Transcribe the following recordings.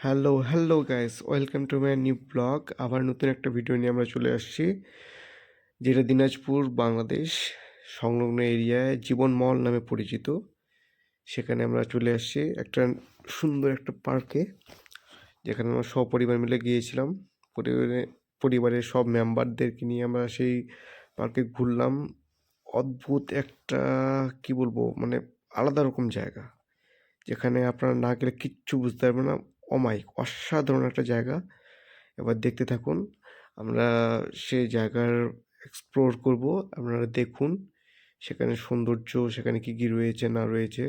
Hello guys, welcome to my new blog. আবার নতুন একটা ভিডিও নিয়ে আমরা চলে আসছি, যেটা দিনাজপুর বাংলাদেশ সংলগ্ন এরিয়ায় জীবন মহল নামে পরিচিত। সেখানে আমরা চলে আসছি একটা সুন্দর একটা পার্কে, যেখানে আমরা সপরিবার মিলে গিয়েছিলাম। পরিবারের সব মেম্বারদেরকে নিয়ে আমরা সেই পার্কে ঘুরলাম। অদ্ভুত একটা, কি বলবো, মানে আলাদা রকম জায়গা, যেখানে আপনারা না গেলে কিচ্ছু বুঝতে পারবেন না। অমায়িক অসাধারণ একটা জায়গা। এবার দেখতে থাকুন, আমরা সেই জায়গার এক্সপ্লোর করব। আপনারা দেখুন সেখানে সৌন্দর্য, সেখানে কী কী রয়েছে না রয়েছে,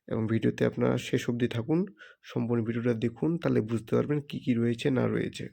এবং ভিডিওতে আপনারা শেষ অবধি থাকুন, সম্পূর্ণ ভিডিওটা দেখুন, তাহলে বুঝতে পারবেন কী কী রয়েছে না রয়েছে।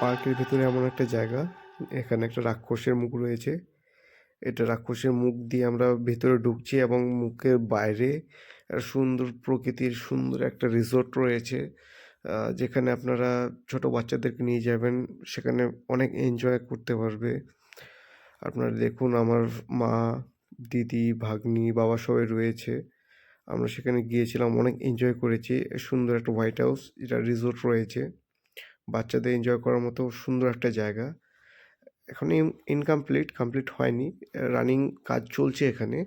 পার্কের ভেতরে এমন একটা জায়গা, এখানে একটা রাক্ষসের মুখ রয়েছে। এটা রাক্ষসের মুখ দিয়ে আমরা ভেতরে ঢুকছি, এবং মুখের বাইরে একটা সুন্দর প্রকৃতির সুন্দর একটা রিসোর্ট রয়েছে, যেখানে আপনারা ছোট বাচ্চাদেরকে নিয়ে যাবেন, সেখানে অনেক এনজয় করতে পারবে। আপনারা দেখুন, আমার মা, দিদি, ভাগ্নি, বাবা সবাই রয়েছে। আমরা সেখানে গিয়েছিলাম, অনেক এনজয় করেছি। সুন্দর একটা হোয়াইট হাউস, এটা রিসোর্ট রয়েছে, বাচ্চাদের এনজয় করার মতো সুন্দর একটা জায়গা। এখন কমপ্লিট হয়নি, রানিং কাজ চলছে এখানে,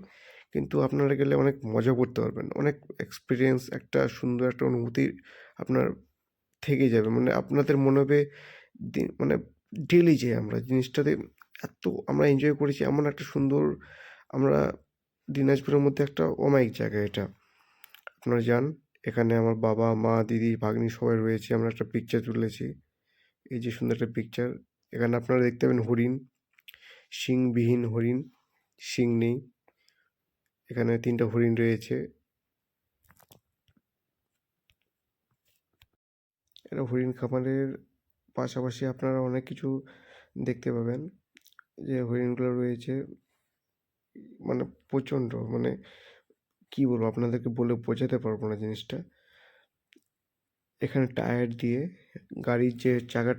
কিন্তু আপনারা গেলে অনেক মজা করতে পারবেন, অনেক এক্সপিরিয়েন্স, একটা সুন্দর একটা অনুভূতি আপনার থেকে যাবে। মানে আপনাদের মনে হবে মানে ডেলি যে আমরা জিনিসটাতে এত আমরা এনজয় করেছি, এমন একটা সুন্দর, আমরা দিনাজপুরের মধ্যে একটা অমায়িক জায়গা এটা। আপনারা যান, এখানে আমার বাবা, মা, দিদি, ভাগ্নি সবাই রয়েছে, আমরা একটা পিকচার তুলেছি। এই যে সুন্দর একটা পিকচার, এখানে আপনারা দেখতে পাবেন হরিণ, শিংবিহীন হরিণ, শিং নেই। এখানে 3টা হরিণ রয়েছে। এটা হরিণ খামারের পাশাপাশি আপনারা অনেক কিছু দেখতে পাবেন। যে হরিণগুলো রয়েছে, মানে প্রচণ্ড, মানে কি বলবো আপনাদেরকে, বলে বোঝাতে পারবো না জিনিসটা। এখানে টায়ার দিয়ে, গাড়ির যে চাকার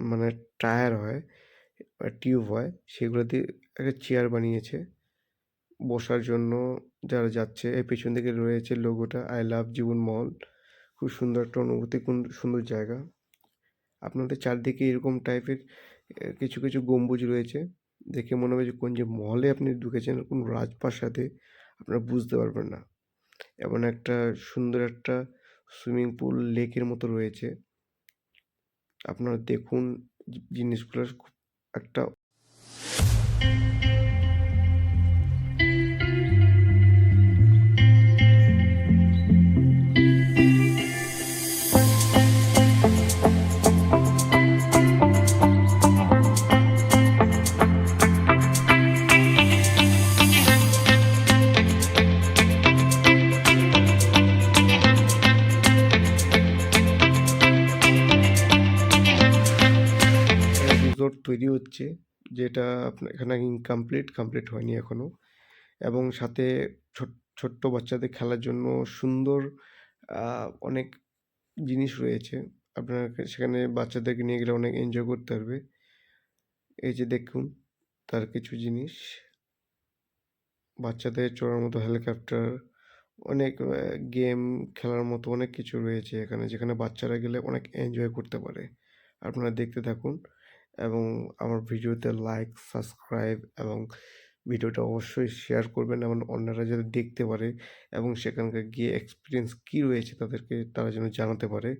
মানে টায়ার হয়, টিউব হয়, সেগুলো দিয়ে একটা চেয়ার বানিয়েছে বসার জন্য যারা যাচ্ছে। এই পেছন দিকে রয়েছে লোগোটা, আই লাভ জীবন মহল। খুব সুন্দর একটা অনুভূতি, কোন সুন্দর জায়গা। আপনাদের চারদিকে এরকম টাইপের কিছু কিছু গম্বুজ রয়েছে, দেখে মনে হবে যে কোন যে মহলে আপনি ঢুকেছেন, কোন রাজপ্রাসাদে, আপনারা বুঝতে পারবেন না। এমন একটা সুন্দর একটা সুইমিং পুল লেকের মতো রয়েছে। আপনারা দেখুন জিনিসগুলো খুব একটা রিসোর্ট তৈরি হচ্ছে, যেটা আপনার এখানে কমপ্লিট হয়নি এখনো। এবং সাথে ছোট্ট বাচ্চাদের খেলার জন্য সুন্দর অনেক জিনিস রয়েছে। আপনারা সেখানে বাচ্চাদেরকে নিয়ে গেলে অনেক এনজয় করতে পারবে। এই যে দেখুন তার কিছু জিনিস, বাচ্চাদের চড়ার মতো হেলিকপ্টার, অনেক গেম খেলার মতো অনেক কিছু রয়েছে এখানে, যেখানে বাচ্চারা গেলে অনেক এনজয় করতে পারে। আপনারা দেখতে থাকুন এবং আমার ভিডিওতে লাইক, সাবস্ক্রাইব এবং ভিডিওটা অবশ্যই শেয়ার করবেন এবং অন্যরা যাতে দেখতে পারে এবং সেখানকার গিয়ে এক্সপিরিয়েন্স কী রয়েছে তারা যেন জানাতে পারে।